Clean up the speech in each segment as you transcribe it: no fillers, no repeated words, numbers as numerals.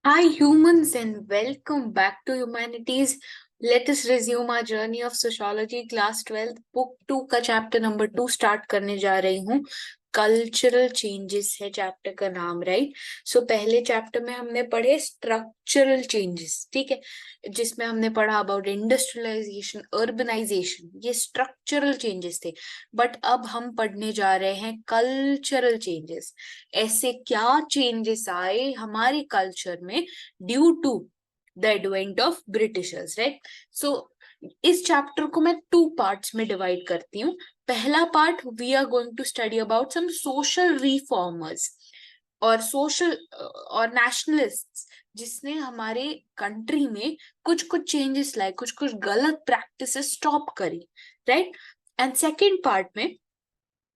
Hi, humans, and welcome back to Humanities. Let us resume our journey of Sociology, Class 12, Book 2 का chapter number 2 start करने जा रही हूँ. Cultural changes है chapter का नाम, राइट? सो पहले चैप्टर में हमने पढ़े स्ट्रक्चरल चेंजेस, ठीक है, जिसमें हमने पढ़ा अबाउट इंडस्ट्रियलाइजेशन, अर्बनाइजेशन. ये स्ट्रक्चरल चेंजेस थे. बट अब हम पढ़ने जा रहे हैं कल्चरल चेंजेस. ऐसे क्या चेंजेस आए हमारे कल्चर में due to the advent of britishers, right? So इस चैप्टर को मैं 2 पार्ट्स में डिवाइड करती हूँ. पहला part we are going to study about some social reformers और सोशल और नेशनलिस्ट्स, जिसने हमारे कंट्री में कुछ कुछ चेंजेस लाए, कुछ कुछ गलत प्रैक्टिसेस स्टॉप करी, राइट? एंड सेकेंड पार्ट में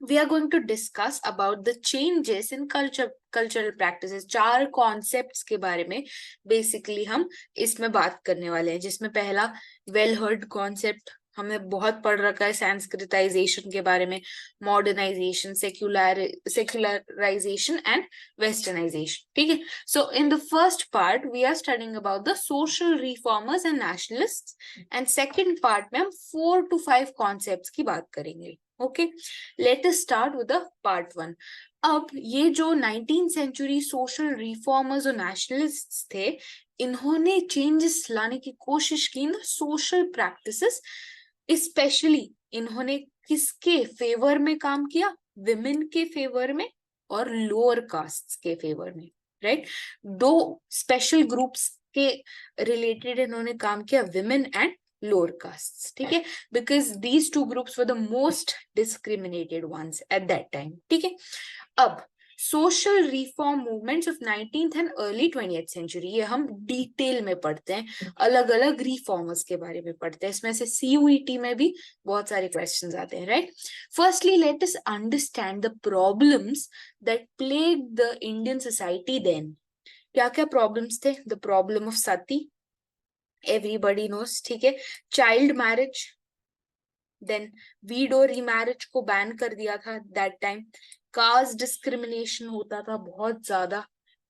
we are going to discuss about the changes in cultural practices. 4 concepts के बारे में बेसिकली हम इसमें बात करने वाले हैं, जिसमें पहला वेल हर्ड कॉन्सेप्ट हमने बहुत पढ़ रखा है, संस्कृताइजेशन के बारे में, मॉडर्नाइजेशन, सेक्युलराइजेशन एंड वेस्टर्नाइजेशन, ठीक है. So in the first part we are studying about the social reformers and nationalists, and second part में हम 4 to 5 कॉन्सेप्ट्स की बात करेंगे. Okay, let us start with the part 1. अब ये जो 19th सेंचुरी सोशल रिफॉर्मर्स और नेशनलिस्ट्स थे, इन्होंने चेंजेस लाने की कोशिश की इन सोशल प्रैक्टिसेस. स्पेशली इन्होंने किसके फेवर में काम किया? विमेन के फेवर में और लोअर कास्ट के फेवर में, राइट? 2 स्पेशल ग्रुप्स के रिलेटेड इन्होंने काम किया, विमेन एंड lower castes, ठीक है, because these 2 groups were the most discriminated ones at that time, ठीक है. अब social reform movements of 19th and early 20th century, ये हम डिटेल में पढ़ते हैं, अलग अलग रिफॉर्मर्स के बारे में पढ़ते हैं. इसमें से CUET में भी बहुत सारे क्वेश्चंस आते हैं, right? Firstly let us understand the problems that plague the Indian society then. क्या क्या प्रॉब्लम्स थे? The problem of sati, everybody knows, ठीक है. Child marriage, then widow remarriage को बैन कर दिया था दैट टाइम. कास्ट डिस्क्रिमिनेशन होता था बहुत ज्यादा,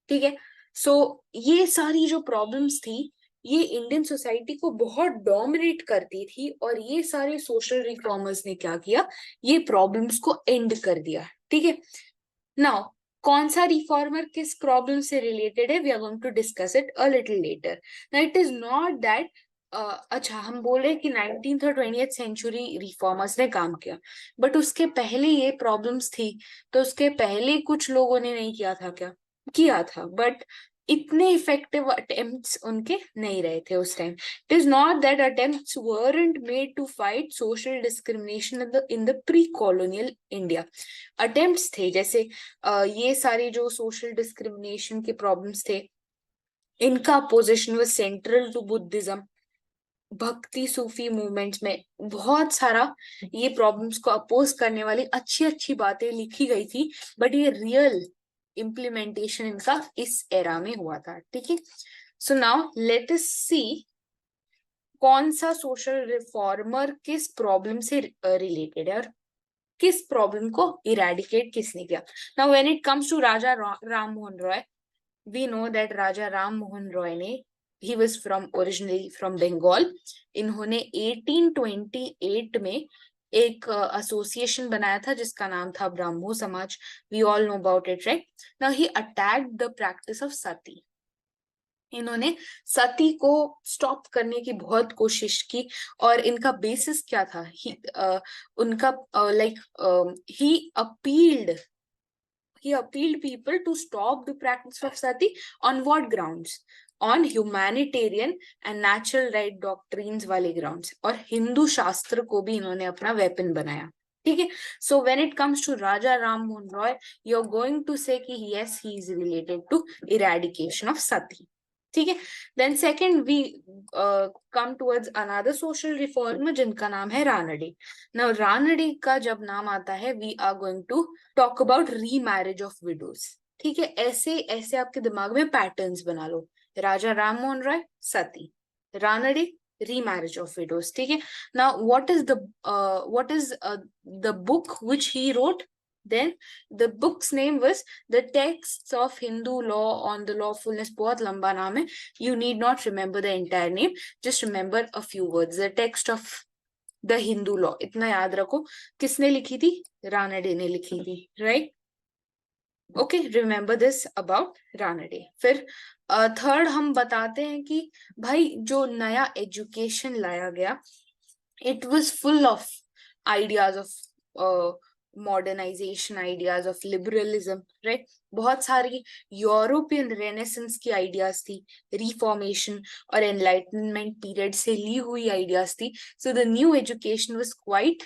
ठीक है. सो ये सारी जो प्रॉब्लम्स थी, ये इंडियन सोसाइटी को बहुत डोमिनेट करती थी, और ये सारे सोशल रिफॉर्मर्स ने क्या किया? ये प्रॉब्लम्स को एंड कर दिया, ठीक है. नाउ कौन सा रिफॉर्मर किस प्रॉब्लम से रिलेटेड है, we are going to discuss it a little later. Now it is not that अच्छा हम बोल रहे हैं कि 19th और 20th सेंचुरी रिफॉर्मर्स ने काम किया, बट उसके पहले ये प्रॉब्लम्स थी, तो उसके पहले कुछ लोगों ने नहीं किया था क्या? किया था, बट इतने इफेक्टिव अटेम्प्ट्स उनके नहीं रहे थे उस time. It is not that attempts weren't made to fight social discrimination in the pre-colonial India. Attempts थे, जैसे ये सारी जो सोशल डिस्क्रिमिनेशन के प्रॉब्लम्स थे, इनका opposition was central to Buddhism. Bhakti Sufi movements में बहुत सारा ये प्रॉब्लम्स को अपोज करने वाली अच्छी अच्छी बातें लिखी गई थी, बट ये रियल इम्प्लीमेंटेशन इनका इस एरा में हुआ था, ठीक है. So now let us see कौन सा सोशल रिफॉर्मर किस प्रॉब्लम से रिलेटेड है और किस प्रॉब्लम को इरेडिकेट किसने किया. Now when it comes to Raja Ram Mohan Roy, we know that Raja Ram Mohan Roy ने, he was from originally from Bengal. इन्होंने 1828 में एक एसोसिएशन बनाया था जिसका नाम था ब्राह्मो समाज. we all know about it, right? Now he attacked the practice of sati. इन्होंने सती को स्टॉप करने की बहुत कोशिश की, और इनका बेसिस क्या था? उनका like he appealed people to stop the practice of sati. On what grounds? On humanitarian and natural right doctrines वाले grounds. और हिंदू शास्त्र को भी इन्होंने अपना वेपन बनाया, ठीक है. So when it comes to Raja Ram Mohan Roy, you're going to say कि yes, he is related to eradication of sati, ठीक है. Then second we come towards another social reformer जिनका नाम है रानडे. नाउ रानडे का जब नाम आता है, we are going to talk about remarriage of widows, ठीक है. ऐसे ऐसे आपके दिमाग में पैटर्न्स बना लो. राजा राम मोहन राय, सती. रानडे, remarriage of widows, ठीक है. Now what is the book which he wrote? Then the book's name was The Texts of Hindu Law on the Lawfulness. बहुत लंबा नाम है. You need not remember the entire name. Just remember a few words. The Text of the Hindu Law. इतना याद रखो. किसने लिखी थी? रानडे ने लिखी थी. Right? Okay, remember this about Ranade. फिर थर्ड हम बताते हैं कि भाई जो नया एजुकेशन लाया गया, it was full of ideas of modernization, ideas of liberalism, right? बहुत सारी यूरोपियन रेनेसेंस की आइडियाज थी, रिफॉर्मेशन और एनलाइटनमेंट पीरियड से ली हुई आइडियाज थी. So the new education was quite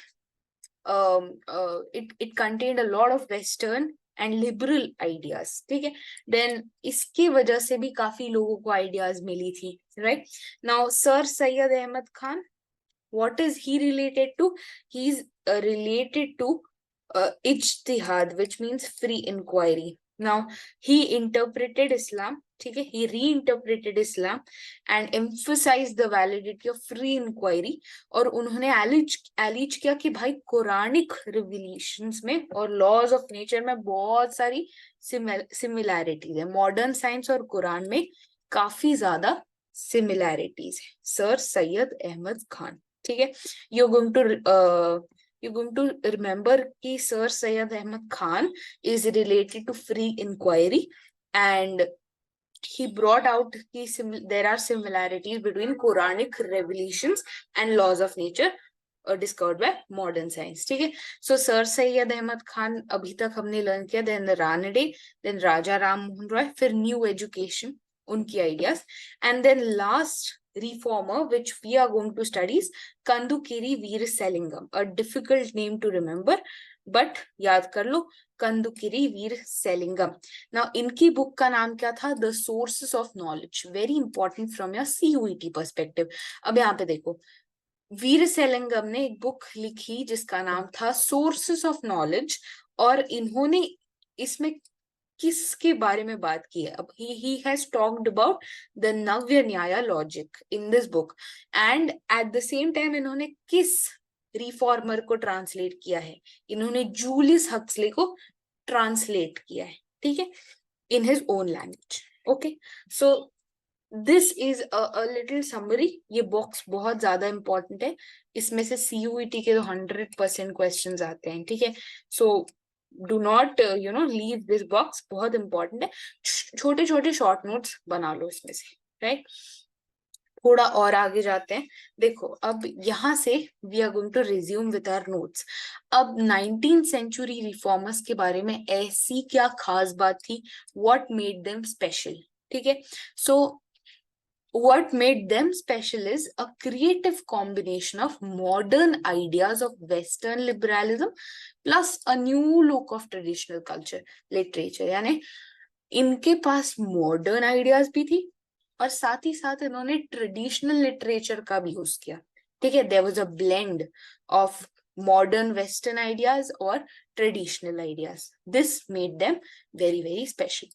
it contained a lot of western and liberal ideas. ठीक है, देन इसकी वजह से भी काफी लोगों को आइडियाज मिली थी. Right now sir Syed Ahmad Khan, what is he related to? He's related to ijtihad, which means free inquiry. Now he interpreted Islam, ठीक है, he reinterpreted Islam and emphasized the validity of free inquiry. और उन्होंने एलिज किया कि भाई Quranic रिविलेशंस में और laws of nature में बहुत सारी सिमिलैरिटीज है. मॉडर्न साइंस और कुरान में काफी ज्यादा सिमिलैरिटीज है. सर सैयद अहमद खान. ठीक है, you're going to remember कि Sir Syed Ahmad Khan is related to free inquiry and he brought out कि there are similarities between Quranic revelations and laws of nature discovered by modern science. ठीक है, so Sir Syed Ahmad Khan अभी तक हमने learn किया. then Ranade, then Raja Ram Mohan Roy, फिर new education उनकी ideas, and then last reformer which we are going to study is Kandukiri Veeraselingam. A difficult name to remember, but याद कर लो, Kandukiri Veeraselingam. Now इनकी book का नाम क्या था? The Sources of Knowledge. Very important from your CUET perspective. अब यहाँ पे देखो, वीरसेलिंगम ने एक बुक लिखी जिसका नाम था सोर्सेस ऑफ नॉलेज, और इन्होंने इसमें किसके बारे में बात की है? अब he has talked about the नव्य न्याय logic in this book, and at the same time इन्होंने किस रिफॉर्मर को ट्रांसलेट किया है? इन्होंने जूलियस हक्सले को ट्रांसलेट किया है. ठीक है, in his own language. Okay, so this is a little summary. ये बॉक्स बहुत ज्यादा इंपॉर्टेंट है, इसमें से CUET के तो 100% क्वेश्चंस आते हैं. ठीक है, so do not leave this box. बहुत इंपॉर्टेंट है. छोटे छोटे शॉर्ट नोट्स बना लो इसमें से. राइट, थोड़ा और आगे जाते हैं. देखो अब यहाँ से we are going to resume with our notes. अब 19th century reformers के बारे में ऐसी क्या खास बात थी? What made them special? ठीक है, so what made them special is a creative combination of modern ideas of Western liberalism plus a new look of traditional culture, literature. यानी इनके पास modern ideas भी थी और साथ ही साथ इन्होंने traditional literature का भी यूज किया. ठीक है, there was a blend of modern Western ideas और traditional ideas. This made them very very special.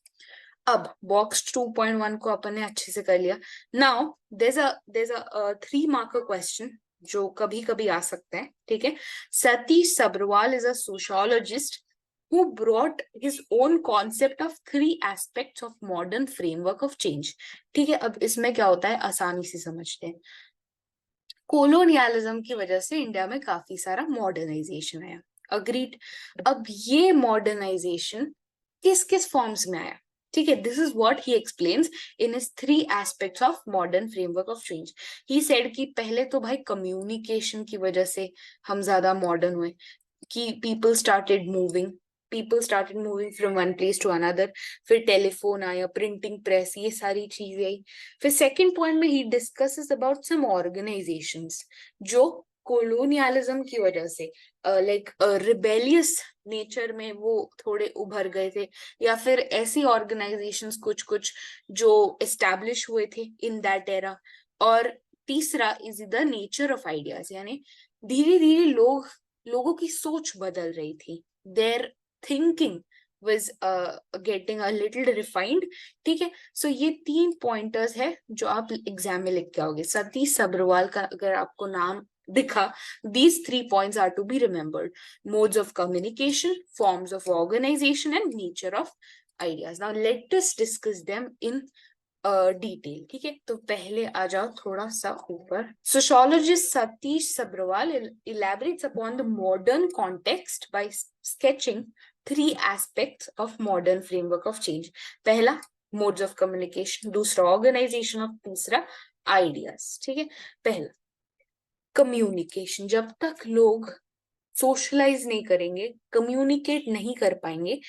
अब बॉक्स 2.1 को अपन ने अच्छे से कर लिया. Now there's a 3 marker question जो कभी कभी आ सकता है. ठीक है, Satish Sabharwal is a sociologist who brought his own concept of 3 aspects of modern framework of change. ठीक है, अब इसमें क्या होता है आसानी से समझते हैं. कोलोनियलिज्म की वजह से इंडिया में काफी सारा मॉडर्नाइजेशन आया. अग्रीड. अब ये मॉडर्नाइजेशन किस किस फॉर्म्स में आया? ठीक है, this is what he explains in his 3 aspects of modern framework of change. He said कि पहले तो भाई कम्युनिकेशन की वजह से हम ज्यादा मॉडर्न हुए, कि people started moving from one place to another. फिर टेलीफोन आया, प्रिंटिंग प्रेस, ये सारी चीजें आई. फिर सेकेंड पॉइंट में ही डिस्कसेस अबाउट सम ऑर्गेनाइजेशंस जो कोलोनियलिज्म की वजह से लाइक रिबेलियस नेचर में वो थोड़े उभर गए थे, या फिर ऐसी ऑर्गेनाइजेशंस कुछ जो एस्टैब्लिश हुए थे इन दैट एरा. और तीसरा is the nature of ideas, यानी धीरे धीरे लोगों की सोच बदल रही थी. There thinking was getting a little refined. ठीक है, सो ये 3 पॉइंटर्स है जो आप एग्जाम में लिख के आओगे. सतीश सबरवाल का अगर आपको नाम दिखा, these 3 points are to be remembered: modes of communication, forms of organization and nature of ideas. Now let us discuss them in detail, ठीक है। तो पहले आ जाओ थोड़ा सा ऊपर। Sociologist Satish Sabharwal elaborates upon the modern context by sketching 3 aspects of modern framework of change. पहला modes of communication, दूसरा organization और तीसरा ideas, ठीक है। पहला कम्युनिकेशन, जब तक लोग सोशलाइज नहीं करेंगे, कम्युनिकेट नहीं कर पाएंगे,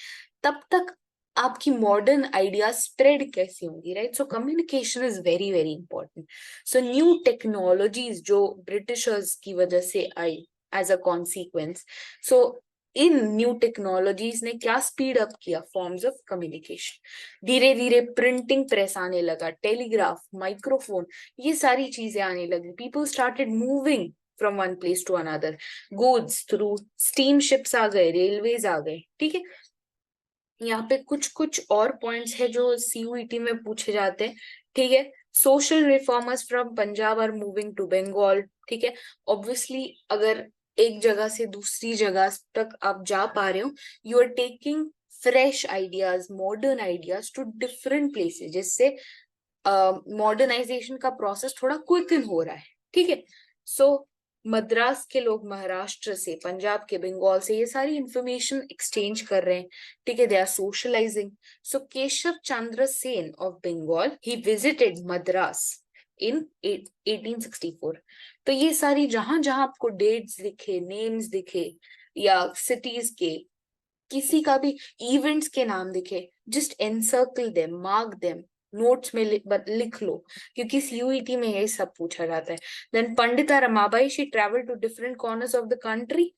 तब तक आपकी मॉडर्न आइडिया स्प्रेड कैसे होंगी, right. So communication is very very important. So new technologies जो ब्रिटिशर्स की वजह से आई as a consequence, so in new technologies ने क्या स्पीड अप किया, फॉर्म्स ऑफ कम्युनिकेशन। धीरे धीरे प्रिंटिंग प्रेस आने लगा, टेलीग्राफ, माइक्रोफोन, ये सारी चीजें आने लगी। People started moving from one place to another, goods through steam ships आ गए, रेलवेज आ गए, ठीक है। यहाँ पे कुछ कुछ और पॉइंट्स है जो सीयूईटी में पूछे जाते हैं, ठीक है। Social reformers from Punjab are moving to Bengal, ठीक है। ऑब्वियसली अगर एक जगह से दूसरी जगह तक आप जा पा रहे हो, you are taking fresh ideas, modern ideas to different places, जिससे मॉडर्नाइजेशन का प्रोसेस थोड़ा क्विकन हो रहा है, ठीक है। सो मद्रास के लोग महाराष्ट्र से, पंजाब के बंगाल से, ये सारी इंफॉर्मेशन एक्सचेंज कर रहे हैं, ठीक है। They are socializing. So Keshav Chandra Sen of Bengal, he visited Madras in 1864। तो ये सारी जहां जहां आपको डेट्स दिखे, नेम्स दिखे, या सिटीज के किसी का भी इवेंट्स के नाम दिखे, just encircle them, mark them, notes में लिख लो, क्योंकि सीयूईटी में यही सब पूछा जाता है। Then Pandita Ramabai, she travel to different corners of the country.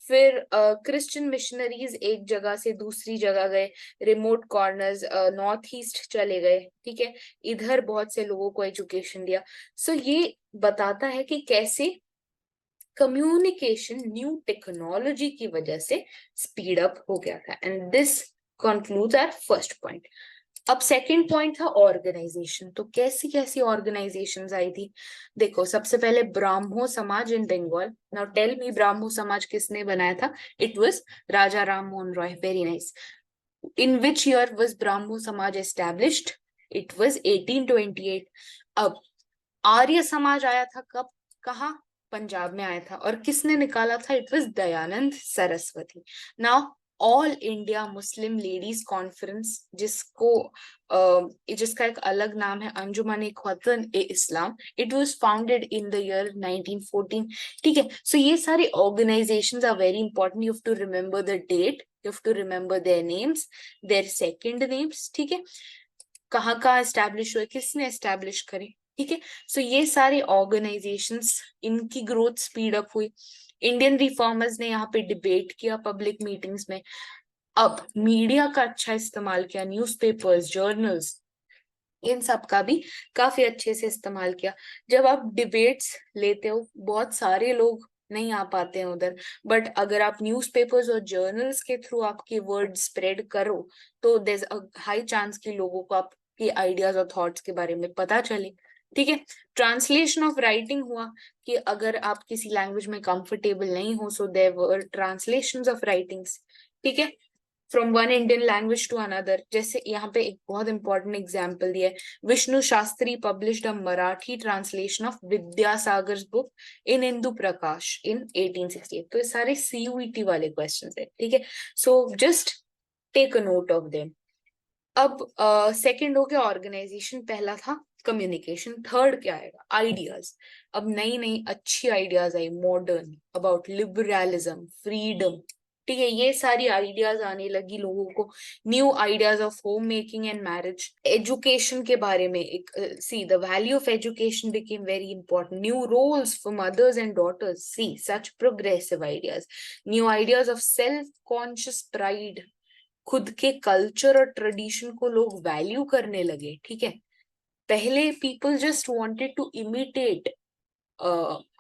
फिर क्रिश्चियन मिशनरीज एक जगह से दूसरी जगह गए, रिमोट कॉर्नर्स, नॉर्थ ईस्ट चले गए, ठीक है। इधर बहुत से लोगों को एजुकेशन दिया। सो ये बताता है कि कैसे कम्युनिकेशन न्यू टेक्नोलॉजी की वजह से स्पीड अप हो गया था। And this concludes our first point. अब सेकंड पॉइंट था ऑर्गेनाइजेशन। तो कैसी कैसी ऑर्गेनाइजेशंस आई थी, देखो। सबसे पहले Brahmo Samaj in Bengal. Now tell me, Brahmo Samaj किसने बनाया था? It was Raja Ram Mohan Roy. Very nice. In which year was Brahmo Samaj established? It was 1828। अब आर्य समाज आया था कब, कहा? पंजाब में आया था। और किसने निकाला था? It was Dayanand Saraswati. Now all India Muslim ladies conference, जिसका एक अलग नाम है Anjuman Khawatin e Islam, it was founded in the year 1914, ठीक है। सो ये सारी organizations are very important. You have to remember the date, you have to remember their names, their second names, ठीक है। कहाँ कहाँ एस्टैब्लिश हुए, किसने एस्टैब्लिश करे, ठीक है। सो ये सारे ऑर्गेनाइजेशंस, इनकी ग्रोथ स्पीड अप हुई। इंडियन रिफॉर्मर्स ने यहाँ पे डिबेट किया पब्लिक मीटिंग्स में। अब मीडिया का अच्छा इस्तेमाल किया, न्यूज़पेपर्स, जर्नल्स, इन सब का भी काफी अच्छे से इस्तेमाल किया। जब आप डिबेट्स लेते हो, बहुत सारे लोग नहीं आ पाते हैं उधर, बट अगर आप न्यूज़पेपर्स और जर्नल्स के थ्रू आपके वर्ड स्प्रेड करो, तो there is a high chance कि लोगों को आपके आइडियाज और थॉट्स के बारे में पता चले, ठीक है। ट्रांसलेशन ऑफ राइटिंग हुआ कि अगर आप किसी लैंग्वेज में कंफर्टेबल नहीं हो, so there were translations of writings, ठीक है, from one Indian language to another. जैसे यहाँ पे एक बहुत इंपॉर्टेंट एग्जाम्पल दिया है, Vishnu Shastri published a Marathi translation of Vidyasagar book in Indu Prakash in 1868। तो ये सारे सीयूईटी वाले क्वेश्चन है, ठीक है। So just take a note of them. अब सेकंड हो गया ऑर्गेनाइजेशन, पहला था कम्युनिकेशन, थर्ड क्या आएगा? आइडियाज। अब नई नई अच्छी आइडियाज आई, मॉडर्न, अबाउट लिबरलिज्म, फ्रीडम, ठीक है। ये सारी आइडियाज आने लगी लोगों को। New ideas of home making and marriage. Education के बारे में एक see the value of education became very important. New roles for mothers and daughters, see such progressive ideas. New ideas of self conscious pride, खुद के culture और tradition को लोग value करने लगे, ठीक है। पहले people just wanted to imitate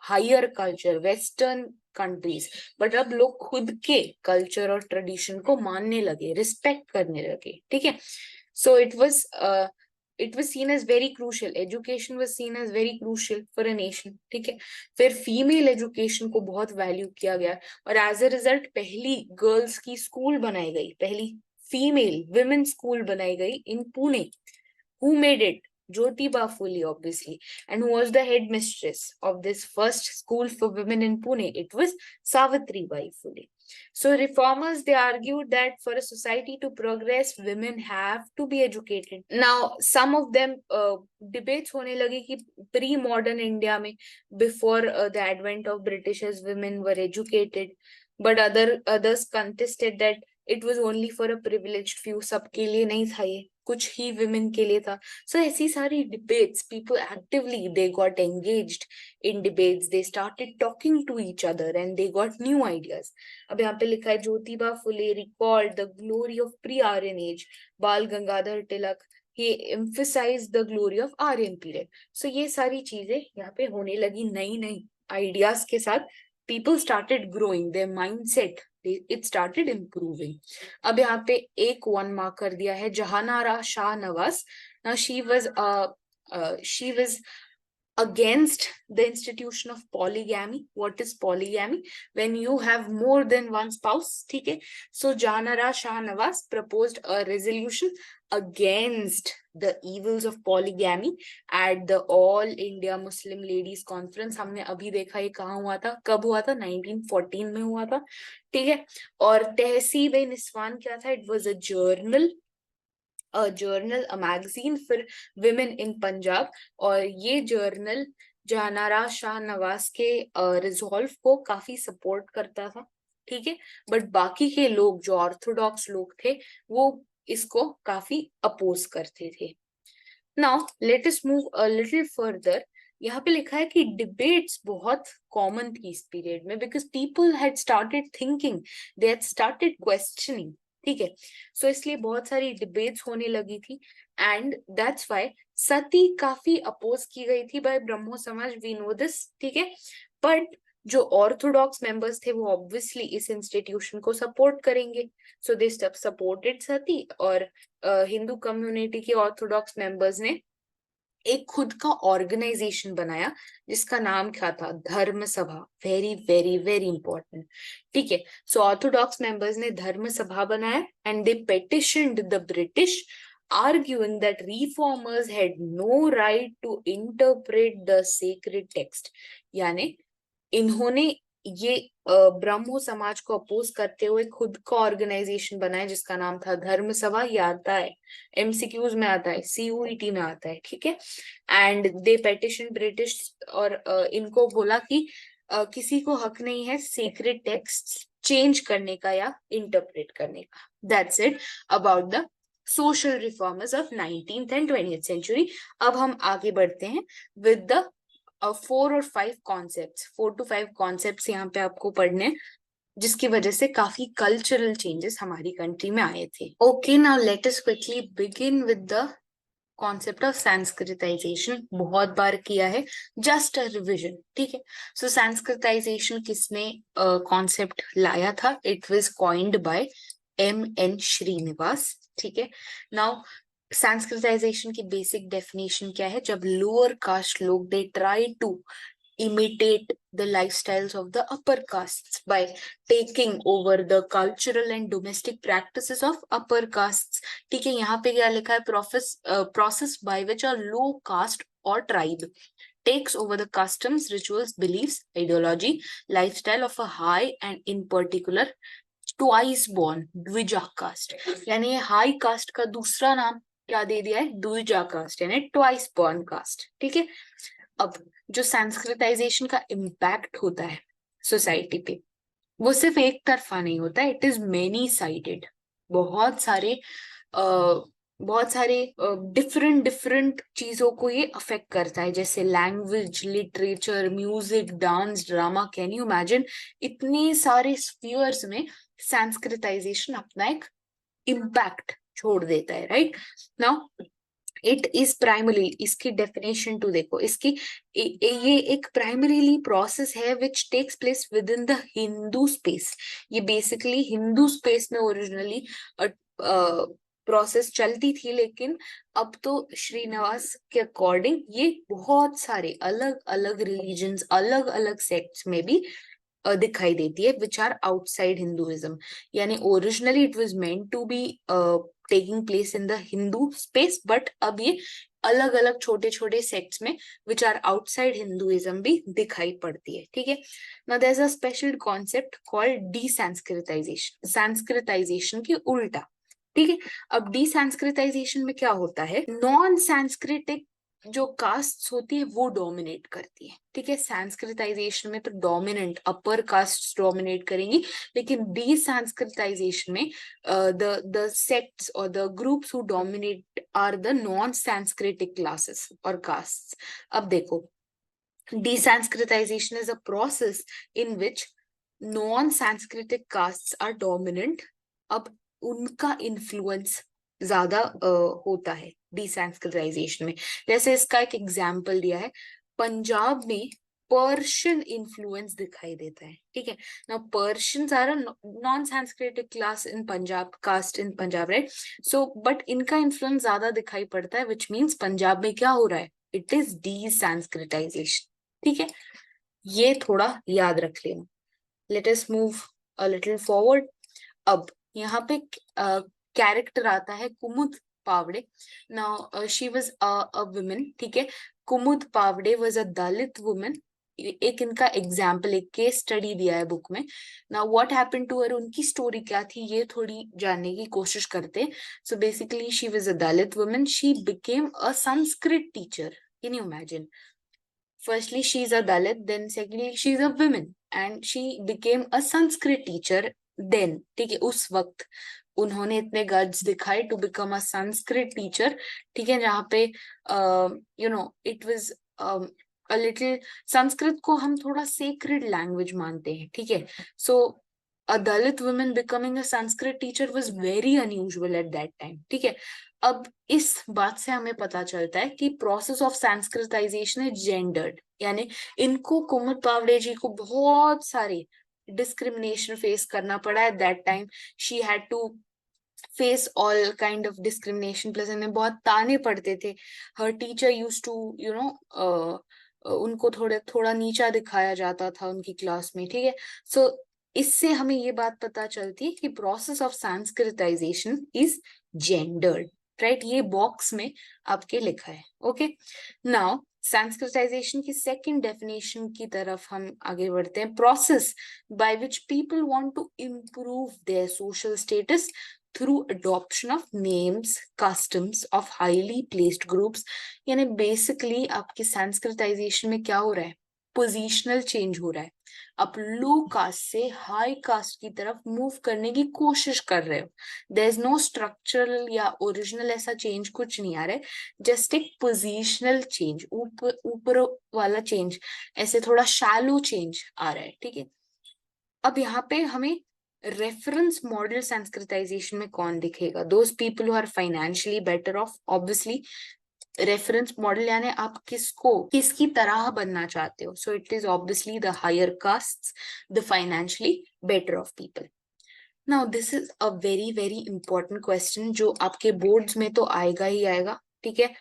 higher culture, western countries, but अब लोग खुद के कल्चर और ट्रेडिशन को मानने लगे, रिस्पेक्ट करने लगे, ठीक है। So it was it was seen as very crucial, education was seen as very crucial for a nation, ठीक है। फिर फीमेल एजुकेशन को बहुत वैल्यू किया गया और एज अ रिजल्ट पहली गर्ल्स की स्कूल बनाई गई, पहली फीमेल विमेन स्कूल बनाई गई इन Pune. Who made it? Jyotiba Phule, obviously. And who was the headmistress of this first school for women in Pune? It was Savitri Bai Phule. So reformers, they argued that for a society to progress, women have to be educated. Now, some of them debates होने लगी कि pre-modern India में, before the advent of Britishers, women were educated, but others contested that it was only for a privileged few. सबके लिए नहीं था ये, कुछ ही women के लिए था. So ऐसी सारी debates, people actively they got engaged in debates, they started talking to each other and they got new ideas. अब यहाँ पे लिखा है Jyotiba Phule recalled the glory of pre-Aryan age. बाल Gangadhar Tilak, he emphasized the glory of Aryan period. So ये सारी चीजें यहाँ पे होने लगी, नई नई ideas के साथ people started growing, their mindset it started improving. अब यहाँ पे एक 1 mark कर दिया है Jahanara Shah Nawaz. Now she was against the institution of polygamy. What is polygamy? When you have more than one spouse, ठीक है. So Jahanara Shah Nawaz proposed a resolution against the evils of polygamy at the All India Muslim Ladies Conference. हमने अभी देखा ये कहाँ हुआ था, कब हुआ था, 1914 में हुआ था, ठीक है. और तहसीब निस्वान क्या था? It was a journal, a magazine for women in Punjab. और ये जर्नल जहानारा शाह नवाज के रिजॉल्व को काफी सपोर्ट करता था, ठीक है. बट बाकी के लोग जो ऑर्थोडॉक्स लोग थे वो इसको काफी अपोज करते थे. Now let us move a little further. यहाँ पे लिखा है कि डिबेट्स बहुत कॉमन थी इस पीरियड में, because people had started thinking, they had started questioning, ठीक है. सो इसलिए बहुत सारी डिबेट्स होने लगी थी एंड दैट्स व्हाई सती काफी अपोज की गई थी बाय ब्रह्मो समाज, वी नो दिस, ठीक है. बट जो ऑर्थोडॉक्स मेंबर्स थे वो ऑब्वियसली इस इंस्टीट्यूशन को सपोर्ट करेंगे, सो दे सपोर्टेड सती. और हिंदू कम्युनिटी के ऑर्थोडॉक्स मेंबर्स ने एक खुद का ऑर्गेनाइजेशन बनाया जिसका नाम क्या था? धर्म सभा. वेरी वेरी वेरी इंपॉर्टेंट, ठीक है. सो ऑर्थोडॉक्स मेंबर्स ने धर्म सभा बनाया and they petitioned the British, arguing that reformers had no right to interpret the sacred text. यानी इन्होंने ये ब्रह्मो समाज को अपोज करते हुए खुद का ऑर्गेनाइजेशन बनाया जिसका नाम था धर्म सभा. ये आता है एमसीक्यूज में, आता है सीयूईटी में आता है, ठीक है. एंड दे पेटिशन ब्रिटिश, और इनको बोला कि किसी को हक नहीं है सेक्रेड टेक्स्ट चेंज करने का या इंटरप्रेट करने का. That's it about the social reformers of 19th and 20th century. अब हम आगे बढ़ते हैं with the 4 or 5 concepts, 4 to 5 concepts यहाँ पे आपको पढ़ने, जिसकी वजह से काफी कल्चरल चेंजेस हमारी कंट्री में आए थे. Okay, now let us quickly begin with the concept of Sanskritisation. बहुत बार किया है, जस्ट अ रिविजन, ठीक है. सो संस्कृताइजेशन किसने कॉन्सेप्ट लाया था? It was coined by M.N. Srinivas, ठीक है. नाउ संस्कृताइजेशन की बेसिक डेफिनेशन क्या है? जब लोअर कास्ट लोग they try to imitate the lifestyles of the upper castes by taking over the cultural and domestic practices of upper castes, ठीक है. यहाँ पे क्या लिखा है? process by which a low caste or tribe takes over the customs, rituals, beliefs, ideology, lifestyle of a high and in particular twice born dvija caste. यानी ये high cast का दूसरा नाम क्या दे दिया है? द्विजा कास्ट, यानी ट्वाइस बॉर्न कास्ट, ठीक है. अब जो संस्कृताइजेशन का इम्पैक्ट होता है सोसाइटी पे वो सिर्फ एक तरफा नहीं होता, इट इज मेनी साइडेड. बहुत सारे डिफरेंट चीजों को ये अफेक्ट करता है, जैसे language, literature, music, dance, drama. Can you imagine? इतने सारे स्फीयर्स में संस्कृताइजेशन अपना एक इम्पैक्ट छोड़ देता है, right. Now it is primary, इसकी डेफिनेशन टू देखो, इसकी ये एक प्राइमरीली प्रोसेस है which takes place within the Hindu space. ये बेसिकली हिंदू स्पेस में ओरिजिनली प्रोसेस चलती थी, लेकिन अब तो श्रीनिवास के अकॉर्डिंग ये बहुत सारे अलग अलग रिलीजन्स, अलग अलग सेक्ट्स में भी दिखाई देती है, विच आर आउटसाइड हिंदुइज्म। यानी originally it was meant to be taking place in the Hindu space, but अब ये अलग अलग छोटे छोटे सेक्ट्स में विच आर आउटसाइड हिंदुइज्म भी दिखाई पड़ती है। ठीक है, now there is a special concept called desanskritization, sanskritization के उल्टा। ठीक है, अब डीसंस्कृताइजेशन में क्या होता है, नॉन संस्कृतिक जो कास्ट होती है वो डोमिनेट करती है। ठीक है, संस्कृताइजेशन में तो डोमिनेंट अपर कास्ट डोमिनेट करेंगी, लेकिन डीसंस्कृताइजेशन में द सेक्ट्स और the groups who dominate are the non Sanskritic classes और कास्ट्स। अब देखो, desensitization is a process in which non-Sanskritic castes are dominant. अब उनका इन्फ्लुएंस ज्यादा होता है डिसंस्कृताइजेशन में। जैसे इसका एक एग्जाम्पल दिया है, पंजाब में पर्शियन इन्फ्लुएंस दिखाई देता है। ठीक है, now Persians are a non संस्कृतिक class in Punjab, caste in Punjab, right? So but इनका इन्फ्लुएंस ज्यादा दिखाई पड़ता है, विच मीन्स पंजाब में क्या हो रहा है, इट इज डीसंस्कृताइजेशन। ठीक है, ये थोड़ा याद रख लेना। Let us move a little forward. अब यहाँ पे कैरेक्टर आता है Kumud Pawde. Now she was a woman. ठीक है, कुमुद पावड़े वाज अ दलित वुमन। एक इनका एग्जाम्पल, एक केस स्टडी दिया है बुक में। Now what happened to her, उनकी स्टोरी क्या थी ये थोड़ी जानने की कोशिश करते हैं। So basically she was a Dalit woman, she became a Sanskrit teacher. Can you imagine? Firstly, she's a Dalit, then secondly, she's a woman, and she became a Sanskrit teacher. Then, ठीक है, उस वक्त उन्होंने इतने गट्स दिखाए to become a Sanskrit teacher. ठीक है, जहाँ पे you know it was a little, Sanskrit को हम थोड़ा सेक्रेड लैंग्वेज मानते हैं। ठीक है, सो a Dalit woman becoming a Sanskrit teacher was very unusual at that time. ठीक है, अब इस बात से हमें पता चलता है कि प्रोसेस ऑफ संस्कृताइजेशन है जेंडर्ड, यानी इनको, कुमुद पावड़े जी को बहुत सारे डिस्क्रिमिनेशन फेस करना पड़ा है that time. She had to face all kind of discrimination, plus इन्हें बहुत ताने पड़ते थे। हर टीचर यूज टू उनको थोड़ा नीचा दिखाया जाता था उनकी क्लास में। ठीक है, सो इससे हमें ये बात पता चलती है कि process of Sanskritisation is gendered, right? ये बॉक्स में आपके लिखा है। ओके, नाउ संस्कृताइजेशन की सेकंड डेफिनेशन की तरफ हम आगे बढ़ते हैं। Process by which people want to improve their social status through adoption of names, customs of highly placed groups। यानी बेसिकली आपकी संस्कृताइजेशन में क्या हो रहा है, पोजिशनल चेंज हो रहा है। आप लो कास्ट से हाई कास्ट की तरफ मूव करने की कोशिश कर रहे हो। देयर इज नो स्ट्रक्चरल या ओरिजिनल ऐसा चेंज कुछ नहीं आ रहा है, जस्ट एक पोजिशनल चेंज, ऊपर ऊपर वाला चेंज, ऐसे थोड़ा शैलो चेंज आ रहा है। ठीक है, अब यहाँ पे हमें रेफरेंस मॉडल संस्कृताइजेशन में कौन दिखेगा? Those people who are financially better off. Obviously reference model यानी आप किसकी तरह बनना चाहते हो। So it is obviously the higher castes, the financially better off people. Now this is a very very important question जो आपके बोर्ड्स में तो आएगा ही आएगा। ठीक है,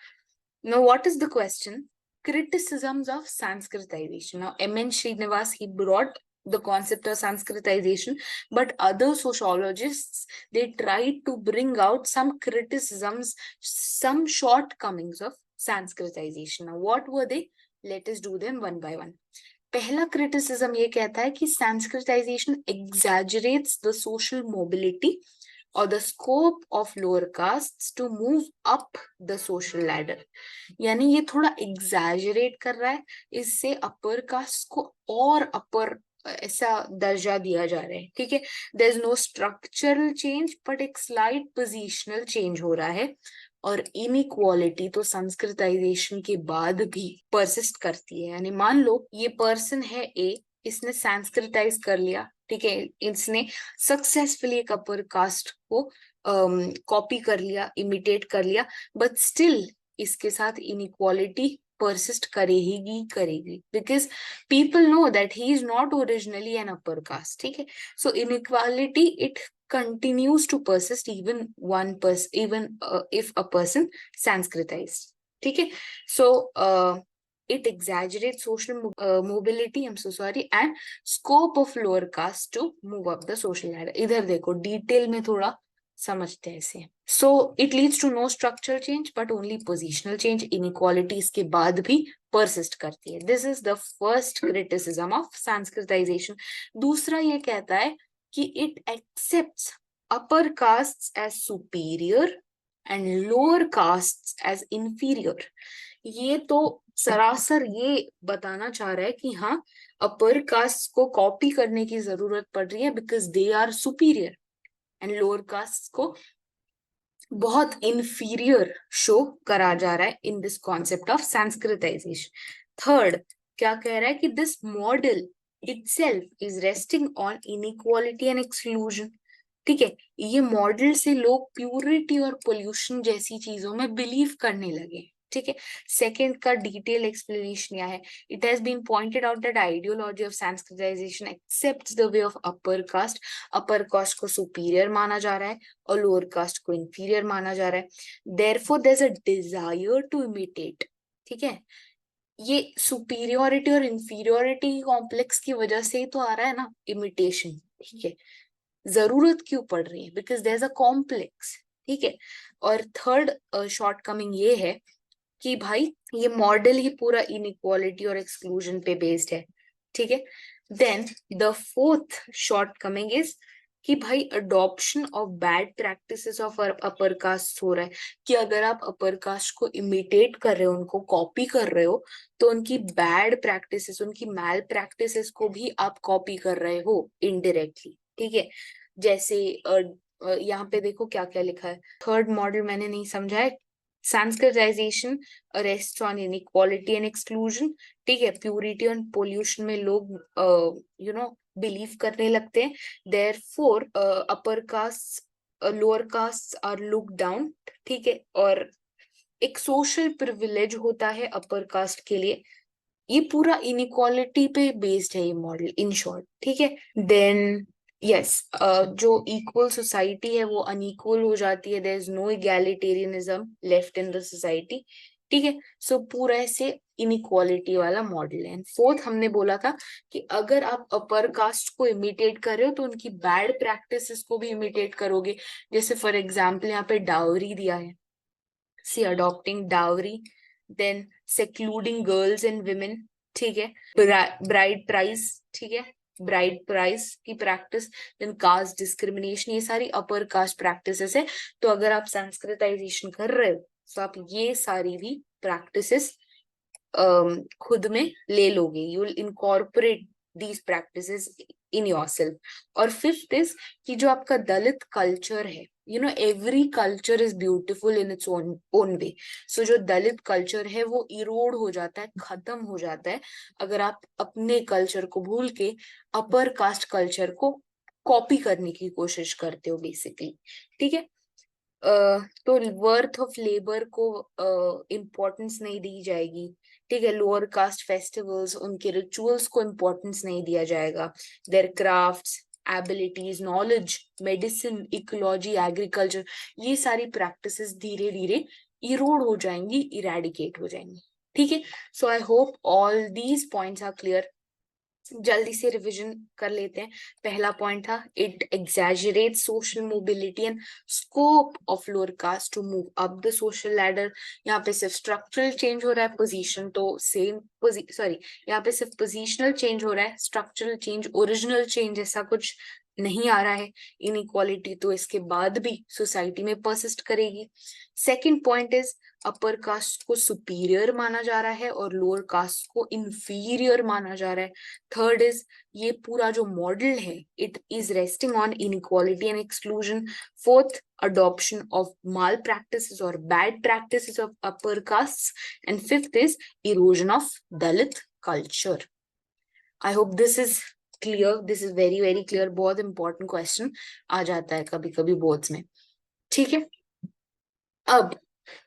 now what is the question? Criticisms of Sanskritization. Now, M.N. Srinivas, he brought the concept of Sanskritization, but other sociologists, they tried to bring out some criticisms, some shortcomings of Sanskritization. Now, what were they? Let us do them one by one. पहला criticism ये कहता है कि Sanskritization exaggerates the social mobility or the scope of lower castes to move up the social ladder। यानी ये थोड़ा exaggerate कर रहा है, इससे अपर कास्ट को और अपर ऐसा दर्जा दिया जा रहा है। ठीक है, there is no structural change but एक स्लाइट पोजिशनल चेंज हो रहा है। और इनइक्वालिटी तो संस्कृताइजेशन के बाद भी परसिस्ट करती है। यानी मान लो ये पर्सन है ए, इसने संस्कृताइज कर लिया। ठीक है, इसने सक्सेसफुली एक अपर कास्ट को कॉपी कर लिया, इमिटेट कर लिया, बट स्टिल इसके साथ इनइक्वालिटी परसिस्ट करेगी because people know that he is not originally an upper caste. ठीक है, so inequality it continues to persist even if a person Sanskritized. ठीक है, so it exaggerates social mobility, I'm so sorry, and scope of lower caste to move up the social ladder. इधर देखो detail में थोड़ा समझते हैं इसे. So it leads to no structural change but only positional change. Inequality इसके बाद भी persist करती है. This is the first criticism of Sanskritization. दूसरा ये कहता है कि it accepts upper castes as superior and lower castes as inferior. ये तो सरासर ये बताना चाह रहा है कि हाँ, अपर कास्ट को कॉपी करने की जरूरत पड़ रही है because they are superior, and lower caste को बहुत इंफीरियर शो करा जा रहा है in this concept of Sanskritisation. Third क्या कह रहा है कि this model itself is resting on inequality and exclusion. ठीक है, ये मॉडल से लोग प्यूरिटी और पोल्यूशन जैसी चीजों में बिलीव करने लगे. ठीक है, सेकेंड का डिटेल एक्सप्लेनेशन यह है. It has been pointed out that ideology of Sanskritisation accepts the way of upper caste. Upper caste को सुपीरियर माना जा रहा है और लोअर कास्ट को इंफीरियर माना जा रहा है. Therefore there is a desire to imitate. ठीक है, ये सुपीरियोरिटी और इंफीरियोरिटी कॉम्प्लेक्स की वजह से ही तो आ रहा है ना इमिटेशन. ठीक है, जरूरत क्यों पड़ रही है? Because there is a complex. ठीक है, और थर्ड शॉर्टकमिंग ये है कि भाई ये मॉडल ही पूरा इनइक्वालिटी और एक्सक्लूजन पे बेस्ड है. ठीक है, then the fourth shortcoming is कि भाई adoption of bad practices of upper caste हो रहा है. कि अगर आप अपर कास्ट को इमिटेट कर रहे हो, उनको कॉपी कर रहे हो, तो उनकी बैड प्रैक्टिसेस, उनकी मैल प्रैक्टिसेस को भी आप कॉपी कर रहे हो इनडायरेक्टली. ठीक है, जैसे यहाँ पे देखो क्या क्या लिखा है. थर्ड मॉडल मैंने नहीं समझा है. Sanskritization rests on inequality and exclusion. ठीक है, प्यूरिटी और पोल्यूशन में लोग बिलीव करने लगते हैं. Therefore upper caste lower caste are look down. ठीक है, और एक सोशल प्रिविलेज होता है अपर कास्ट के लिए. ये पूरा इनइक्वालिटी पे बेस्ड है ये मॉडल इन शॉर्ट. ठीक है, देन यस, जो इक्वल सोसाइटी है वो अनइक्वल हो जाती है. There is no egalitarianism left in the society. ठीक है, सो पूरा ऐसे इनइक्वालिटी वाला मॉडल है. फोर्थ हमने बोला था कि अगर आप अपर कास्ट को इमिटेट कर रहे हो तो उनकी बैड प्रैक्टिसेस को भी इमिटेट करोगे. जैसे फॉर एग्जाम्पल यहाँ पे डावरी दिया है. See adopting dowry, then secluding girls and women. ठीक है, ब्राइड प्राइस. ठीक है, ब्राइड प्राइस की प्रैक्टिस, देन कास्ट डिस्क्रिमिनेशन, ये सारी अपर कास्ट प्रैक्टिसेस है. तो अगर आप संस्कृताइजेशन कर रहे हो तो आप ये सारी भी प्रैक्टिसेस खुद में ले लोगे. You will incorporate these practices in yourself. और फिफ्थ इज कि जो आपका दलित कल्चर है, every culture is beautiful in its own way. So जो दलित कल्चर है वो इरोड हो जाता है, खत्म हो जाता है अगर आप अपने कल्चर को भूल के अपर कास्ट कल्चर को कॉपी करने की कोशिश करते हो बेसिकली. ठीक है, तो वर्थ ऑफ लेबर को इम्पोर्टेंस नहीं दी जाएगी. ठीक है, लोअर कास्ट फेस्टिवल्स, उनके रिचुअल्स को इम्पोर्टेंस नहीं दिया जाएगा. Their crafts, abilities, knowledge, medicine, ecology, agriculture, ये सारी प्रैक्टिसेस धीरे धीरे इरोड हो जाएंगी, इरेडिकेट हो जाएंगी. ठीक है, so I hope all these points are clear. जल्दी से रिवीजन कर लेते हैं. पहला पॉइंट था it exaggerate social mobility and scope of lower caste to move up the social ladder. यहाँ पे सिर्फ स्ट्रक्चरल चेंज हो रहा है, पोजीशन तो सेम, सॉरी यहाँ पे सिर्फ पोजिशनल चेंज हो रहा है, स्ट्रक्चरल चेंज, ओरिजिनल चेंज ऐसा कुछ नहीं आ रहा है. इनइक्वालिटी तो इसके बाद भी सोसाइटी में परसिस्ट करेगी. Second point is upper caste को सुपीरियर माना जा रहा है और लोअर कास्ट को इंफीरियर माना जा रहा है. थर्ड इज ये पूरा जो मॉडल है it is resting on inequality and exclusion. Fourth, adoption of malpractices or bad practices of upper castes. And fifth is erosion of Dalit culture. I hope this is clear. This is very very clear. बहुत important question आ जाता है कभी कभी boards में. ठीक है, अब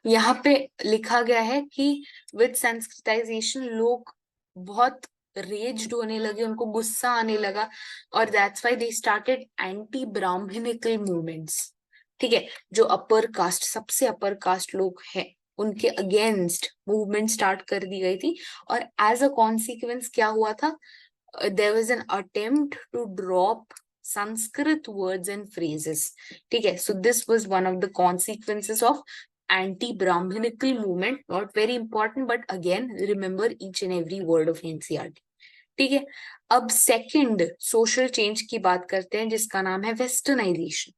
यहाँ पे लिखा गया है कि विद संस्कृताइजेशन लोग बहुत रेज्ड होने लगे, उनको गुस्सा आने लगा, और that's why they started anti Brahminical movements. ठीक है, जो अपर कास्ट, सबसे अपर कास्ट लोग हैं, उनके अगेंस्ट मूवमेंट स्टार्ट कर दी गई थी। और एज अ कॉन्सिक्वेंस क्या हुआ था, there was an attempt to drop Sanskrit words and phrases. ठीक है, so this was one of the consequences of anti-Brahminical movement, not very important, but again remember each and every word of NCERT. ठीक है, अब second social change की बात करते हैं जिसका नाम है वेस्टर्नाइजेशन।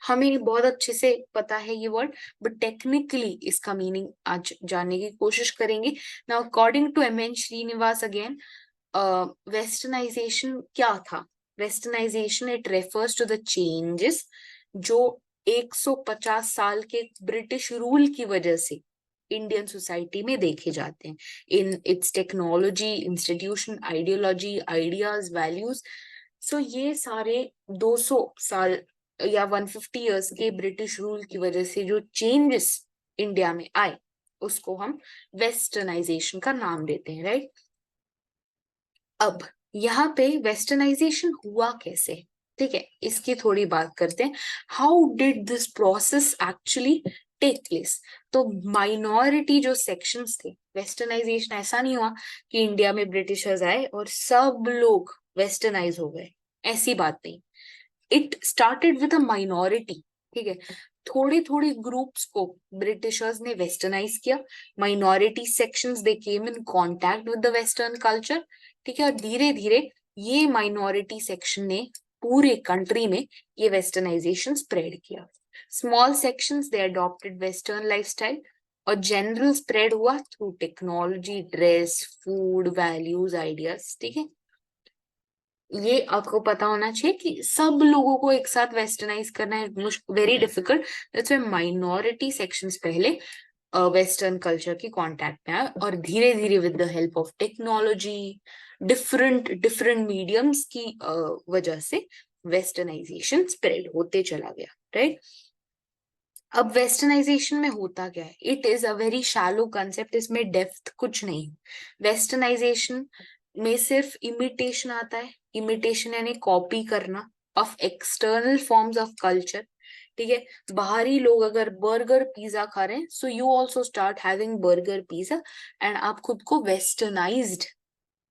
हमें बहुत अच्छे से पता है ये वर्ड, बट टेक्निकली इसका मीनिंग आज जानने की कोशिश करेंगे। Now according to M N Srinivas again, westernisation क्या था? Westernisation it refers to the changes जो 150 साल के ब्रिटिश रूल की वजह से इंडियन सोसाइटी में देखे जाते हैं, in its technology, institution, ideology, ideas, values. So ये सारे 200 साल या 150 इयर्स के ब्रिटिश रूल की वजह से जो चेंजेस इंडिया में आए, उसको हम वेस्टर्नाइजेशन का नाम देते हैं, राइट? अब यहाँ पे वेस्टर्नाइजेशन हुआ कैसे? ठीक है, इसकी थोड़ी बात करते हैं। How did this process actually take place? तो माइनॉरिटी जो सेक्शंस थे, वेस्टर्नाइजेशन ऐसा नहीं हुआ कि इंडिया में ब्रिटिशर्स आए और सब लोग वेस्टर्नाइज हो गए, ऐसी बात नहीं। It started with a minority. ठीक है, थोड़े थोड़े ग्रुप्स को ब्रिटिशर्स ने वेस्टर्नाइज किया, minority sections they came in contact with the western culture. ठीक है, और धीरे धीरे ये माइनॉरिटी सेक्शन ने पूरे कंट्री में ये वेस्टर्नाइजेशन स्प्रेड किया। स्मॉल सेक्शंस दे अडॉप्टेड वेस्टर्न लाइफस्टाइल, और जनरल स्प्रेड हुआ through technology, dress, food, values, ideas. ठीक है, ये आपको पता होना चाहिए कि सब लोगों को एक साथ वेस्टर्नाइज करना है very difficult. That's why minority sections पहले वेस्टर्न कल्चर की कांटेक्ट में आए, और धीरे धीरे with the help of technology, different different mediums की वजह से वेस्टर्नाइजेशन स्प्रेड होते चला गया, राइट? अब वेस्टर्नाइजेशन में होता क्या है? It is a very shallow concept, इसमें डेप्थ कुछ नहीं। वेस्टर्नाइजेशन में सिर्फ इमिटेशन आता है, इमिटेशन यानी कॉपी करना of external forms of culture. ठीक है, बाहरी लोग अगर बर्गर पिज्जा खा रहे हैं, so you also start having burger pizza, and आप खुद को वेस्टर्नाइज्ड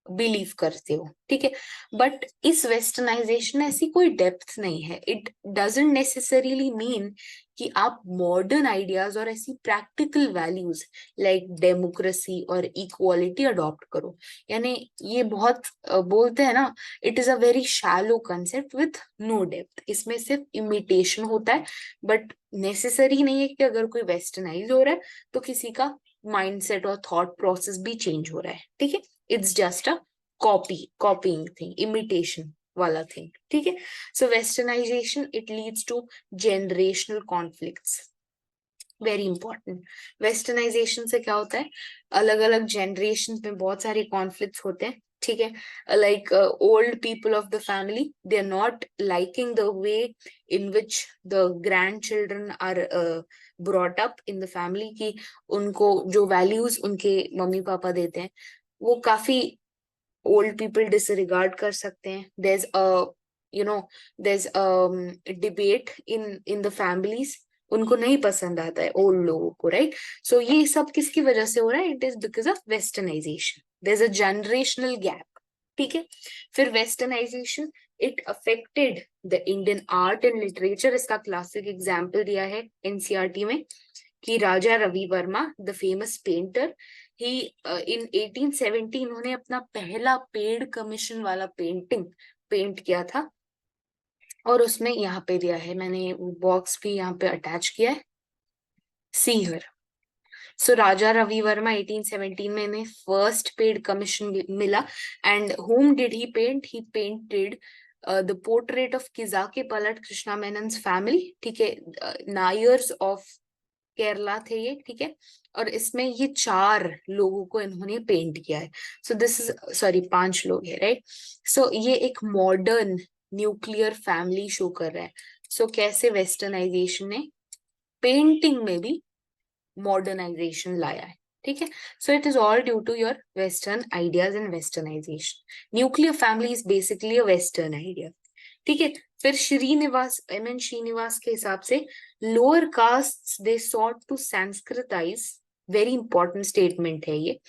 बिलीव करते हो। ठीक है, बट इस वेस्टर्नाइजेशन में ऐसी कोई डेप्थ नहीं है। इट डजंट नेसेसरीली मीन कि आप मॉडर्न आइडियाज और ऐसी प्रैक्टिकल वैल्यूज लाइक डेमोक्रेसी और इक्वालिटी अडॉप्ट करो। यानी ये बहुत बोलते हैं ना, it is a very shallow concept with no depth. इसमें सिर्फ इमिटेशन होता है, बट नेसेसरी नहीं है कि अगर कोई वेस्टर्नाइज हो रहा है तो किसी का माइंडसेट और थॉट प्रोसेस भी चेंज हो रहा है। ठीक है, it's just a copying thing, imitation वाला थिंग। ठीक है, so westernization it leads to generational conflicts, very important. वेस्टर्नाइजेशन से क्या होता है, अलग अलग जनरेशन में बहुत सारे कॉन्फ्लिक्ट्स होते हैं। ठीक है, like old people of the family, they are not liking the way in which the grand children are brought up in the family, की उनको जो वैल्यूज उनके मम्मी पापा देते हैं वो काफी ओल्ड पीपल डिसरिगार्ड कर सकते हैं। there's a you know there's debate in the families, उनको नहीं पसंद आता है ओल्ड लोगों को, राइट? सो ये सब किसकी वजह से हो रहा है? It is because of westernization, there's a generational gap। ठीक है, फिर westernization it affected the Indian art and literature. इसका क्लासिक एग्जाम्पल दिया है एनसीईआरटी में कि Raja Ravi Varma, the famous painter, he in 1870 उन्होंने अपना पहला पेड कमीशन वाला पेंटिंग पेंट किया था, और उसमें यहाँ पे दिया है, मैंने बॉक्स भी यहाँ पे अटैच किया है, सी हियर। सो राजा रवि वर्मा 1817 में इन्हें फर्स्ट पेड कमीशन मिला, and whom did he paint? He painted the portrait of किजाके पलट कृष्णा मेनन्स फैमिली। ठीक है, नायर्स ऑफ केरला थे ये। ठीक है, और इसमें ये 4 लोगों को इन्होंने पेंट किया है। सो दिस इज, सॉरी 5 लोग है, राइट? सो ये एक मॉडर्न न्यूक्लियर फैमिली शो कर रहा है। सो कैसे वेस्टर्नाइजेशन ने पेंटिंग में भी मॉडर्नाइजेशन लाया है, ठीक है। So it is all due to your western ideas and westernization. Nuclear family is basically a western idea, ठीक है। फिर श्रीनिवास, एम एन श्रीनिवास के हिसाब से lower caste they sought to sanskritize, very important statement है ये।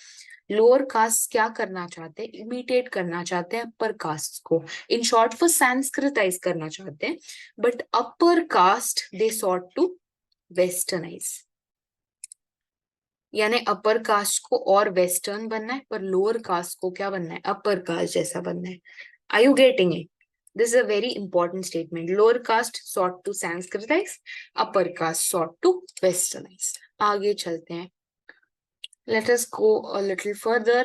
लोअर कास्ट क्या करना चाहते हैं, इमिटेट करना चाहते हैं अपर कास्ट को, इन शॉर्ट फॉर संस्कृताइज करना चाहते हैं, but upper caste they sought to westernize, यानी अपर कास्ट को और वेस्टर्न बनना है, पर लोअर कास्ट को क्या बनना है, अपर कास्ट जैसा बनना है। Are you getting it? This is a very important statement. Lower caste sought to sanskritize, upper caste sought to westernize. आगे चलते हैं, let us go a little further,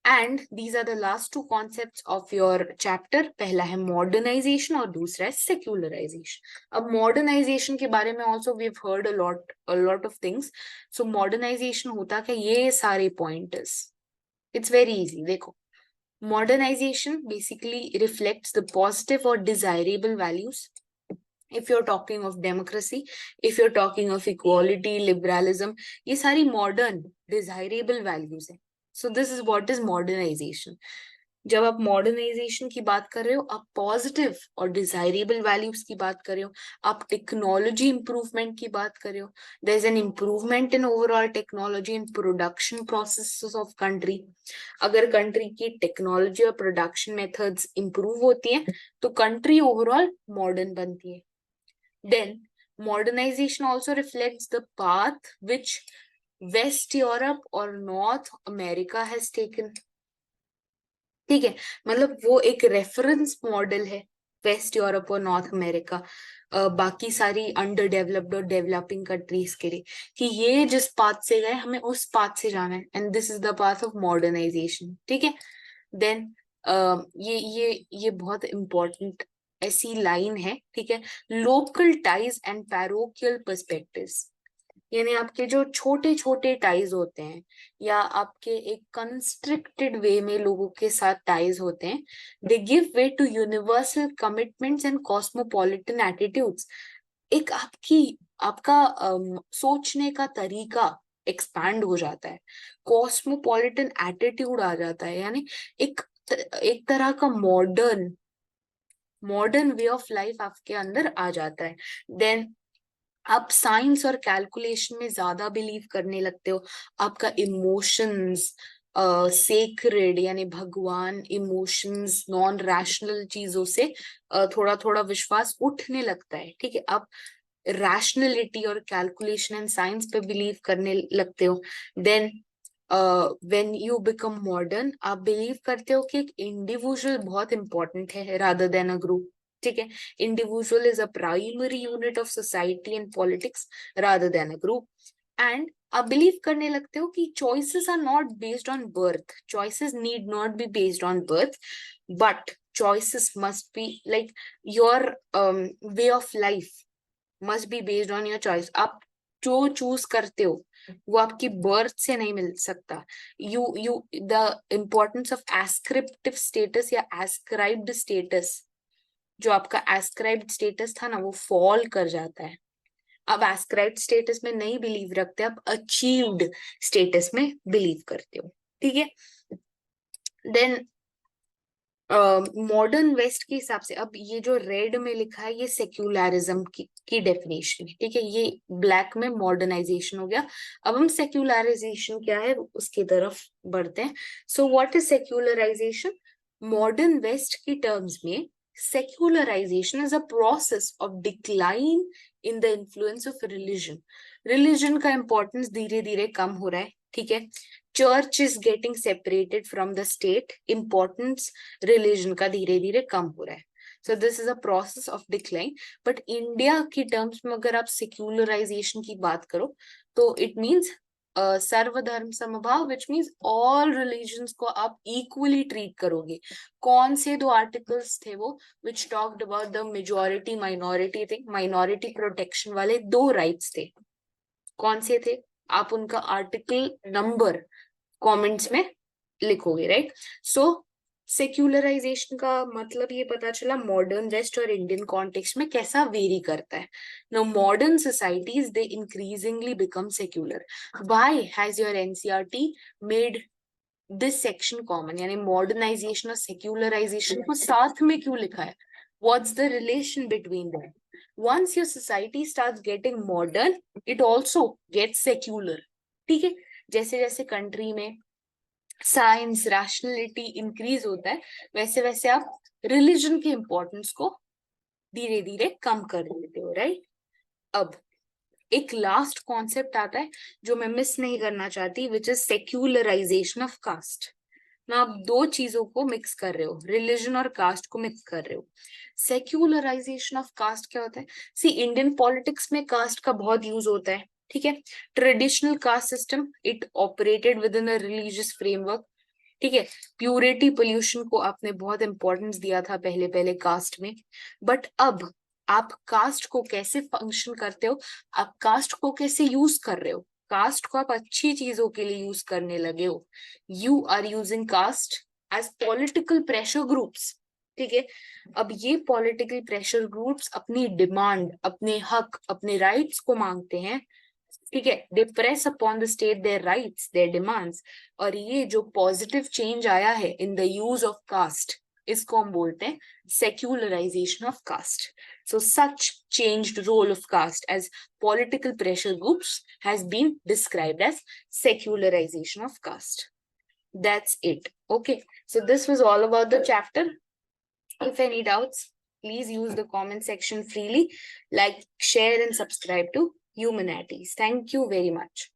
and these are the last two concepts of your chapter. पहला है modernization और दूसरा है secularization. अब modernization के बारे में also we've heard a lot of things. So modernization होता क्या, ये सारे pointers, it's very easy. देखो, modernization basically reflects the positive or desirable values. If you're talking of democracy, if you're talking of equality, liberalism, ये सारी modern desirable values है. So this is what is modernization. जब आप modernisation की बात कर रहे हो, आप पॉजिटिव और डिजायरेबल वैल्यूज की बात कर रहे हो, आप टेक्नोलॉजी इंप्रूवमेंट की बात कर रहे हो, there is an improvement in overall technology in production processes of country. अगर कंट्री की टेक्नोलॉजी और प्रोडक्शन मेथड्स इंप्रूव होती हैं तो कंट्री ओवरऑल मॉडर्न बनती है। Then modernization also reflects the path which West Europe or North America has taken. ठीक है, मतलब वो एक रेफरेंस मॉडल है वेस्ट यूरोप और नॉर्थ अमेरिका, बाकी सारी अंडर डेवलप्ड और डेवलपिंग कंट्रीज के लिए, कि ये जिस पाथ से गए हमें उस पाथ से जाना है, and this is the path of modernization, ठीक है। देन ये बहुत इंपॉर्टेंट ऐसी लाइन है, ठीक है। Local ties and parochial perspectives, यानी आपके जो छोटे छोटे टाइज होते हैं या आपके एक कंस्ट्रिक्टेड वे में लोगों के साथ टाइज होते हैं, they give way to universal commitments and cosmopolitan attitudes. एक आपका सोचने का तरीका एक्सपैंड हो जाता है, कॉस्मोपॉलिटन एटीट्यूड आ जाता है, यानी एक तरह का मॉडर्न वे ऑफ लाइफ आपके अंदर आ जाता है। देन आप साइंस और कैलकुलेशन में ज्यादा बिलीव करने लगते हो, आपका इमोशंस सेक्रेड यानी भगवान, इमोशंस, नॉन रैशनल चीजों से थोड़ा थोड़ा विश्वास उठने लगता है, ठीक है। आप रैशनलिटी और कैलकुलेशन एंड साइंस पे बिलीव करने लगते हो। Then when you become modern, आप बिलीव करते हो कि एक इंडिविजुअल बहुत इंपॉर्टेंट है रादर देन अ ग्रुप, ठीक है। Individual is a primary unit of society and politics rather than a group. And आप बिलीव करने लगते हो कि choices are not based on birth, choices need not be based on birth, but choices must be like your way of life must be based on your choice. आप जो choose करते हो वो आपकी बर्थ से नहीं मिल सकता। You the importance of ascriptive status या एस्क्राइब्ड स्टेटस, जो आपका एस्क्राइब्ड स्टेटस था ना, वो फॉल कर जाता है। अब एस्क्राइब्ड स्टेटस में नहीं बिलीव रखते, आप अचीव्ड स्टेटस में बिलीव करते हो, ठीक है। देन मॉडर्न वेस्ट के हिसाब से, अब ये जो रेड में लिखा है ये सेक्युलरिज्म की डेफिनेशन है, ठीक है। ये ब्लैक में मॉडर्नाइजेशन हो गया। अब हम सेक्युलराइजेशन क्या है उसकी तरफ बढ़ते हैं। So what is secularization? Modern west की टर्म्स में secularization is a process of decline in the influence of religion. Religion का इंपॉर्टेंस धीरे धीरे कम हो रहा है, ठीक है। Church is getting separated from the state, importance religion का धीरे धीरे कम हो रहा है। So this is a process of decline. But India की टर्म्स में अगर आप सेक्युलराइजेशन की बात करो तो इट मीन्स सर्वधर्म समभाव, विच मीन्स ऑल रिलीजन्स को आप इक्वली ट्रीट करोगे। कौन से दो आर्टिकल्स थे वो, which talked about the majority minority thing, minority protection वाले दो राइट्स थे, कौन से थे? आप उनका आर्टिकल नंबर कमेंट्स में लिखोगे, राइट। सो सेक्युलराइजेशन का मतलब ये पता चला मॉडर्न वेस्ट और इंडियन कॉन्टेक्स्ट में कैसा वेरी करता है. No modern societies they increasingly become secular. Why has your NCERT made this section common, यानी मॉडर्नाइजेशन और सेक्युलराइजेशन को साथ में क्यों लिखा है? What's the relation between them? Once your society starts getting modern, it also gets secular. ठीक है, जैसे जैसे कंट्री में साइंस रैशनलिटी इंक्रीज होता है, वैसे वैसे आप रिलीजन के इंपॉर्टेंस को धीरे धीरे कम कर देते हो, राइट? अब एक लास्ट कॉन्सेप्ट आता है जो मैं मिस नहीं करना चाहती, which is secularization of caste. ना आप दो चीजों को मिक्स कर रहे हो, रिलीजन और कास्ट को मिक्स कर रहे हो. सेक्युलराइजेशन ऑफ कास्ट क्या होता है? सी, इंडियन पॉलिटिक्स में कास्ट का बहुत यूज होता है. ठीक है, traditional caste system, it operated with in a religious framework. ठीक है, प्यूरिटी पोल्यूशन को आपने बहुत इंपॉर्टेंस दिया था पहले पहले कास्ट में. बट अब आप कास्ट को कैसे फंक्शन करते हो, आप कास्ट को कैसे यूज कर रहे हो? कास्ट को आप अच्छी चीजों के लिए यूज करने लगे हो. You are using caste as political pressure groups. ठीक है, अब ये पॉलिटिकल प्रेशर ग्रुप्स अपनी डिमांड, अपने हक, अपने राइट्स को मांगते हैं. ठीक है, they press upon the state their rights, their demands. और ये जो पॉजिटिव चेंज आया है in the use of caste, इसको हम बोलते हैं secularization of caste. So such changed role of caste as political pressure groups has been described as secularization of caste. That's it. Okay. So this was all about the chapter. If any doubts, please use the comment section freely. Like, share and subscribe to Humanities. Thank you very much.